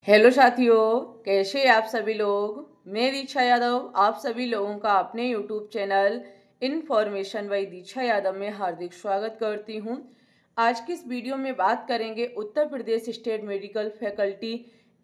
Hello साथियों, कैसे आप सभी लोग। मैं दीक्षा यादव आप सभी लोगों का अपने यूट्यूब चैनल इन्फॉर्मेशन बाय दीक्षा यादव में हार्दिक स्वागत करती हूं। आज की इस वीडियो में बात करेंगे Uttar Pradesh state medical faculty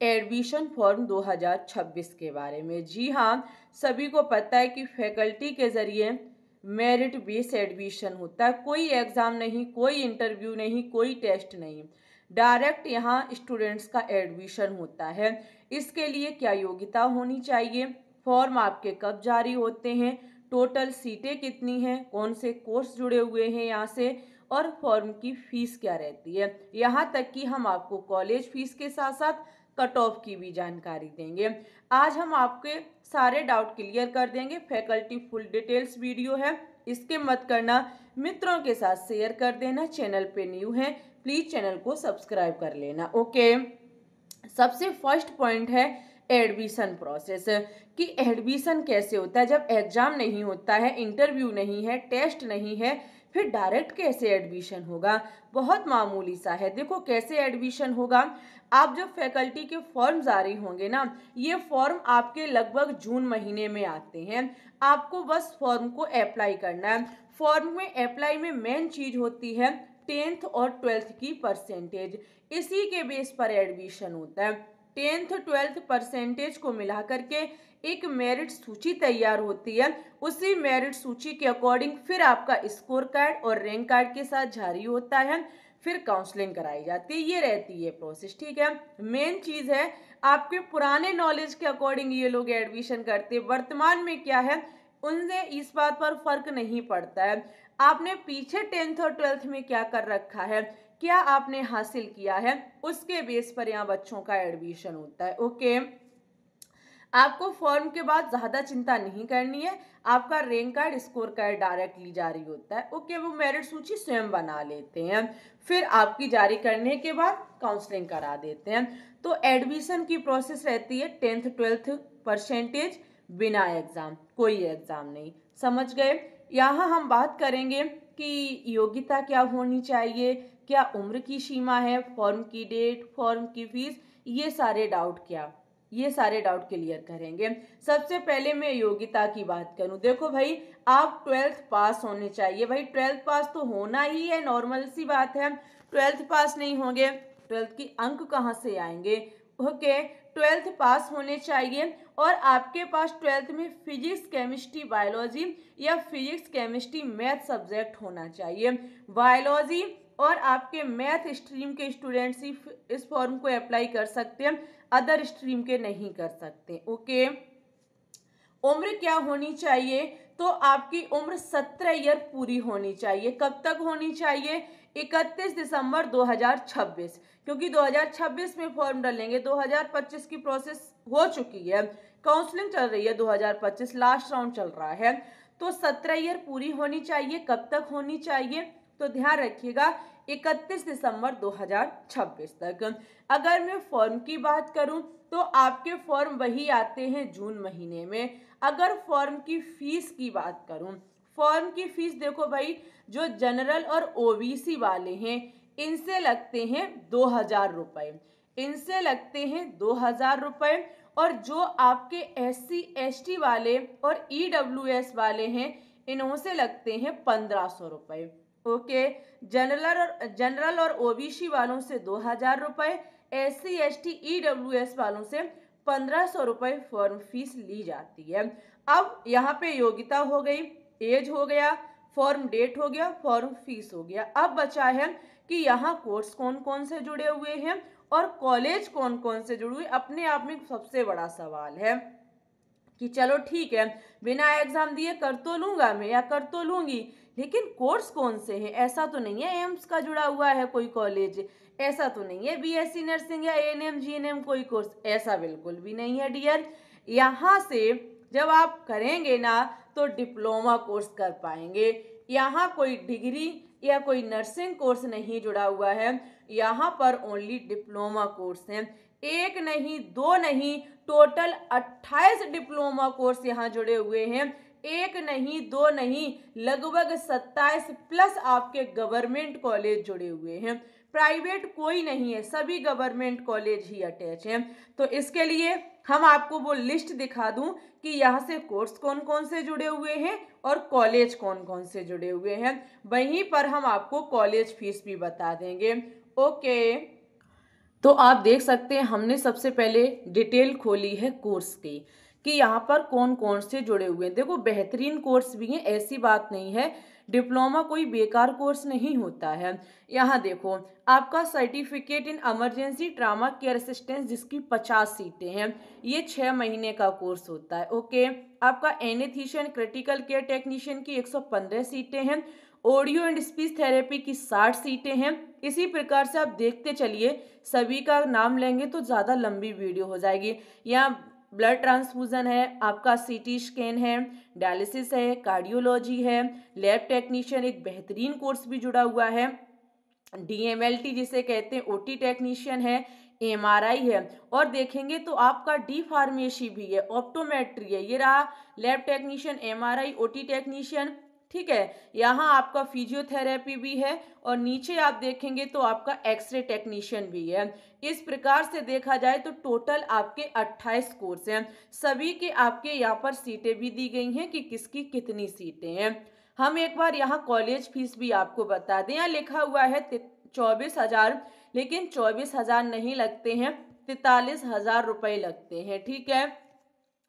admission form 2026 के बारे में। जी हाँ, सभी को पता है कि फैकल्टी के जरिए मेरिट बेस एडमिशन होता है। कोई एग्ज़ाम नहीं, कोई इंटरव्यू नहीं, कोई टेस्ट नहीं, डायरेक्ट यहाँ स्टूडेंट्स का एडमिशन होता है। इसके लिए क्या योग्यता होनी चाहिए, फॉर्म आपके कब जारी होते हैं, टोटल सीटें कितनी हैं, कौन से कोर्स जुड़े हुए हैं यहाँ से, और फॉर्म की फीस क्या रहती है, यहाँ तक कि हम आपको कॉलेज फीस के साथ साथ कट ऑफ की भी जानकारी देंगे। आज हम आपके सारे डाउट क्लियर कर देंगे। फैकल्टी फुल डिटेल्स वीडियो है, इसके मत करना, मित्रों के साथ शेयर कर देना। चैनल पे न्यू है प्लीज चैनल को सब्सक्राइब कर लेना। ओके, सबसे फर्स्ट पॉइंट है एडमिशन प्रोसेस कि एडमिशन कैसे होता है। जब एग्जाम नहीं होता है, इंटरव्यू नहीं है, टेस्ट नहीं है, फिर डायरेक्ट कैसे एडमिशन होगा। बहुत मामूली सा है। देखो कैसे एडमिशन होगा। आप जब फैकल्टी के फॉर्म जारी होंगे ना, ये फॉर्म आपके लगभग जून महीने में आते हैं। आपको बस फॉर्म को अप्लाई करना है। फॉर्म में अप्लाई में मेन चीज होती है 10th और 12th की परसेंटेज। इसी के बेस पर एडमिशन होता है। 10th 12th परसेंटेज को मिला करके एक मेरिट सूची तैयार होती है। उसी मेरिट सूची के अकॉर्डिंग फिर आपका स्कोर कार्ड और रैंक कार्ड के साथ जारी होता है, फिर काउंसलिंग कराई जाती है। ये रहती है प्रोसेस, ठीक है। मेन चीज है आपके पुराने नॉलेज के अकॉर्डिंग ये लोग एडमिशन करते हैं। वर्तमान में क्या है, उनसे इस बात पर फर्क नहीं पड़ता है आपने पीछे 10th और 12th में क्या कर रखा है, क्या आपने हासिल किया है, उसके बेस पर यहाँ बच्चों का एडमिशन होता है। ओके, आपको फॉर्म के बाद ज्यादा चिंता नहीं करनी है। आपका rank card score card directly जारी होता है। ओके, वो मेरिट सूची स्वयं बना लेते हैं, फिर आपकी जारी करने के बाद काउंसलिंग करा देते हैं। तो एडमिशन की प्रोसेस रहती है 10th 12th परसेंटेज, बिना एग्जाम, कोई एग्जाम नहीं। समझ गए। यहाँ हम बात करेंगे कि योग्यता क्या होनी चाहिए, क्या उम्र की सीमा है, फॉर्म की डेट, फॉर्म की फीस, ये सारे डाउट क्लियर करेंगे। सबसे पहले मैं योग्यता की बात करूं। देखो भाई, आप 12th पास होने चाहिए। भाई 12th पास तो होना ही है, नॉर्मल सी बात है। 12th पास नहीं होंगे, 12th की अंक कहाँ से आएंगे। ओके, 12th पास होने चाहिए और आपके पास 12th में फिजिक्स केमिस्ट्री बायोलॉजी या फिजिक्स केमिस्ट्री मैथ सब्जेक्ट होना चाहिए। बायोलॉजी और आपके मैथ स्ट्रीम के स्टूडेंट्स ही इस फॉर्म को अप्लाई कर सकते हैं, अदर स्ट्रीम के नहीं कर सकते। ओके, उम्र क्या होनी चाहिए, तो आपकी उम्र 17 ईयर पूरी होनी चाहिए। कब तक होनी चाहिए, 31 दिसंबर 2026, क्योंकि 2026 में फॉर्म डालेंगे। 2025 की प्रोसेस हो चुकी है, काउंसलिंग चल रही है, 2025 लास्ट राउंड चल रहा है। तो 17 ईयर पूरी होनी चाहिए। कब तक होनी चाहिए, तो ध्यान रखिएगा 31 दिसंबर 2026 तक। अगर मैं फॉर्म की बात करूं तो आपके फॉर्म वही आते हैं जून महीने में। अगर फॉर्म की फीस की बात करूं, फॉर्म की फीस देखो भाई, जो जनरल और ओबीसी वाले हैं इनसे लगते हैं 2000 रुपए, इनसे लगते हैं 2000 रुपए। और जो आपके SC ST वाले और EWS वाले हैं इनसे लगते हैं 1500 रुपए। ओके, जनरल और ओबीसी वालों से 2000 रुपए, SC ST EWS वालों से 1500 रुपए फॉर्म फीस ली जाती है। अब यहाँ पे योग्यता हो गई, एज हो गया, फॉर्म डेट हो गया, फॉर्म फीस हो गया। अब बचा है कि यहाँ कोर्स कौन कौन से जुड़े हुए हैं और कॉलेज कौन कौन से जुड़े हुए। अपने आप में सबसे बड़ा सवाल है कि चलो ठीक है, बिना एग्जाम दिए कर तो लूंगा मैं या कर तो लूंगी, लेकिन कोर्स कौन से हैं। ऐसा तो नहीं है एम्स का जुड़ा हुआ है कोई कॉलेज, ऐसा तो नहीं है BSc नर्सिंग या ANM GNM कोई कोर्स, ऐसा बिल्कुल भी नहीं है डियर। यहाँ से जब आप करेंगे ना तो डिप्लोमा कोर्स कर पाएंगे। यहाँ कोई डिग्री या कोई नर्सिंग कोर्स नहीं जुड़ा हुआ है, यहाँ पर ओनली डिप्लोमा कोर्स हैं। एक नहीं, दो नहीं, टोटल 28 डिप्लोमा कोर्स यहाँ जुड़े हुए हैं। एक नहीं, दो नहीं, लगभग 27 प्लस आपके गवर्नमेंट कॉलेज जुड़े हुए हैं। प्राइवेट कोई नहीं है, सभी गवर्नमेंट कॉलेज ही अटैच हैं। तो इसके लिए हम आपको वो लिस्ट दिखा दूं कि यहाँ से कोर्स कौन कौन से जुड़े हुए हैं और कॉलेज कौन कौन से जुड़े हुए हैं। वहीं पर हम आपको कॉलेज फीस भी बता देंगे। ओके, तो आप देख सकते हैं हमने सबसे पहले डिटेल खोली है कोर्स की कि यहाँ पर कौन कौन से जुड़े हुए हैं। देखो बेहतरीन कोर्स भी हैं, ऐसी बात नहीं है, डिप्लोमा कोई बेकार कोर्स नहीं होता है। यहाँ देखो आपका certificate in emergency trauma care assistance जिसकी 50 सीटें हैं, ये 6 महीने का कोर्स होता है। ओके, आपका एनेस्थीसियन क्रिटिकल केयर टेक्नीशियन की 115 सीटें हैं, ऑडियो एंड स्पीच थेरेपी की 60 सीटें हैं। इसी प्रकार से आप देखते चलिए, सभी का नाम लेंगे तो ज़्यादा लंबी वीडियो हो जाएगी। यहाँ ब्लड ट्रांसफ्यूजन है, आपका सीटी स्कैन है, डायलिसिस है, कार्डियोलॉजी है, लैब टेक्नीशियन एक बेहतरीन कोर्स भी जुड़ा हुआ है, डीएमएलटी जिसे कहते हैं ओटी टेक्नीशियन है, एमआरआई है, और देखेंगे तो आपका डी फार्मेसी भी है, ऑप्टोमेट्री है, ये रहा lab technician, MRI, OT technician. ठीक है, यहाँ आपका फिजियोथेरेपी भी है और नीचे आप देखेंगे तो आपका एक्सरे टेक्नीशियन भी है। इस प्रकार से देखा जाए तो टोटल आपके 28 कोर्स हैं। सभी के आपके यहाँ पर सीटें भी दी गई हैं कि किसकी कितनी सीटें हैं। हम एक बार यहाँ कॉलेज फीस भी आपको बता दें, यहाँ लिखा हुआ है 24,000, लेकिन 24,000 नहीं लगते हैं, 43,000 रुपये लगते हैं। ठीक है,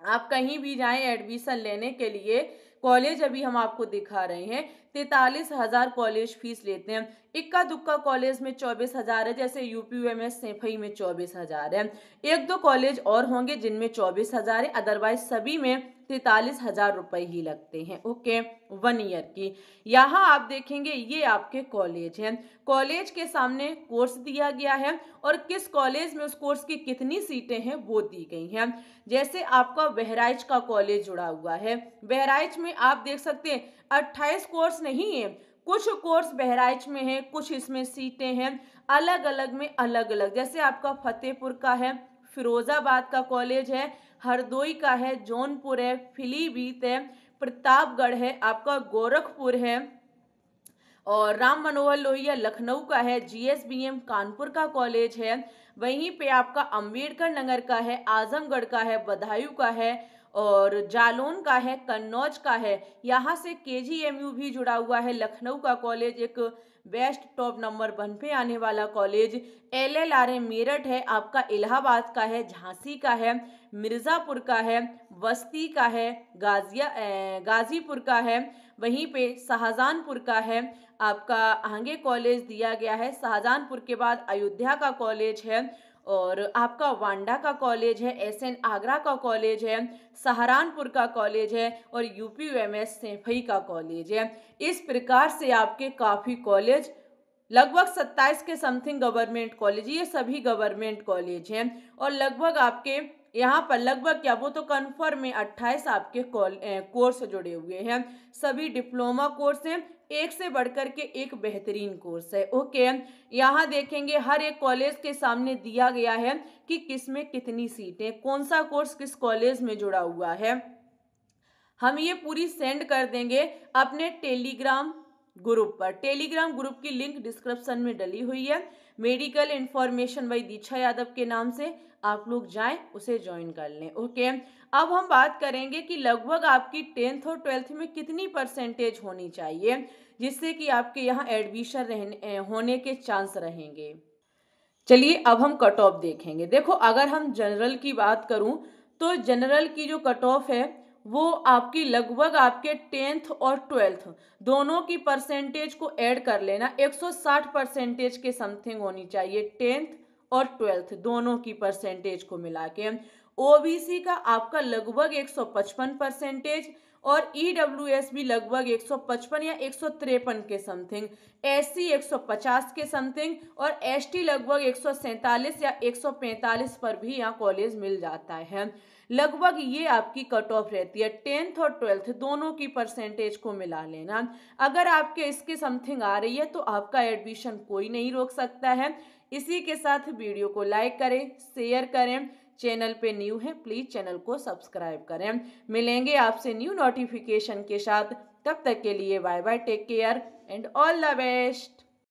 आप कहीं भी जाएं एडमिशन लेने के लिए, कॉलेज अभी हम आपको दिखा रहे हैं 43,000 कॉलेज फीस लेते हैं। इक्का दुक्का कॉलेज में 24,000 है, जैसे यूपीयूएमएस सैफई में 24,000 है। एक दो कॉलेज और होंगे जिनमें 24,000 है, अदरवाइज सभी में 43,000 रुपये ही लगते हैं। ओके, 1 ईयर की। यहाँ आप देखेंगे ये आपके कॉलेज हैं, कॉलेज के सामने कोर्स दिया गया है और किस कॉलेज में उस कोर्स की कितनी सीटें हैं वो दी गई हैं। जैसे आपका बहराइच का कॉलेज जुड़ा हुआ है, बहराइच में आप देख सकते हैं 28 कोर्स नहीं है, कुछ कोर्स बहराइच में है, कुछ इसमें सीटें हैं, अलग अलग में अलग अलग। जैसे आपका फतेहपुर का है, फिरोजाबाद का कॉलेज है, हरदोई का है, जौनपुर है, पीलीभीत है, प्रतापगढ़ है, आपका गोरखपुर है, और राम मनोहर लोहिया लखनऊ का है, जीएसबीएम कानपुर का कॉलेज है, वहीं पे आपका अंबेडकर नगर का है, आजमगढ़ का है, बदायूं का है, और जालौन का है, कन्नौज का है। यहाँ से केजीएमयू भी जुड़ा हुआ है, लखनऊ का कॉलेज एक बेस्ट टॉप नंबर 1 पे आने वाला कॉलेज, एलएलआरएम मेरठ है, आपका इलाहाबाद का है, झांसी का है, मिर्ज़ापुर का है, बस्ती का है, गाजीपुर का है, वहीं पे शाहजहानपुर का है, आपका आगे कॉलेज दिया गया है। शाहजहानपुर के बाद अयोध्या का कॉलेज है, और आपका वांडा का कॉलेज है, एसएन आगरा का कॉलेज है, सहारनपुर का कॉलेज है, और यूपीयूएमएस सैफई का कॉलेज है। इस प्रकार से आपके काफ़ी कॉलेज, लगभग 27 के समथिंग गवर्नमेंट कॉलेज, ये सभी गवर्नमेंट कॉलेज हैं, और लगभग आपके यहाँ पर लगभग क्या, वो तो कन्फर्म में 28 आपके कोर्स जुड़े हुए हैं। सभी डिप्लोमा कोर्स हैं, एक से बढ़कर के एक बेहतरीन कोर्स है। ओके, यहाँ देखेंगे हर एक कॉलेज के सामने दिया गया है कि किस में कितनी सीटें, कौन सा कोर्स किस कॉलेज में जुड़ा हुआ है। हम ये पूरी सेंड कर देंगे अपने टेलीग्राम ग्रुप पर। टेलीग्राम ग्रुप की लिंक डिस्क्रिप्शन में डली हुई है, मेडिकल इंफॉर्मेशन बाय दीक्षा यादव के नाम से, आप लोग जाएं उसे ज्वाइन कर लें। ओके, अब हम बात करेंगे कि लगभग आपकी 10th और 12th में कितनी परसेंटेज होनी चाहिए जिससे कि आपके यहाँ एडमिशन होने के चांस रहेंगे। चलिए अब हम कट ऑफ देखेंगे। देखो अगर हम जनरल की बात करूं तो जनरल की जो कट ऑफ है वो आपकी लगभग आपके 10th और 12th दोनों की परसेंटेज को ऐड कर लेना, 160 परसेंटेज के समथिंग होनी चाहिए 10th और 12th दोनों की परसेंटेज को मिला के। ओबीसी का आपका लगभग 155 परसेंटेज, और ईडब्ल्यूएस भी लगभग 155 या 153 के समथिंग, एससी 150 के समथिंग, और एसटी लगभग 147 या 145 पर भी यहाँ कॉलेज मिल जाता है। लगभग ये आपकी कट ऑफ रहती है, 10th और 12th दोनों की परसेंटेज को मिला लेना। अगर आपके इसके समथिंग आ रही है तो आपका एडमिशन कोई नहीं रोक सकता है। इसी के साथ वीडियो को लाइक करें, शेयर करें, चैनल पे न्यू है प्लीज चैनल को सब्सक्राइब करें। मिलेंगे आपसे न्यू नोटिफिकेशन के साथ, तब तक के लिए bye bye, take care and all the best.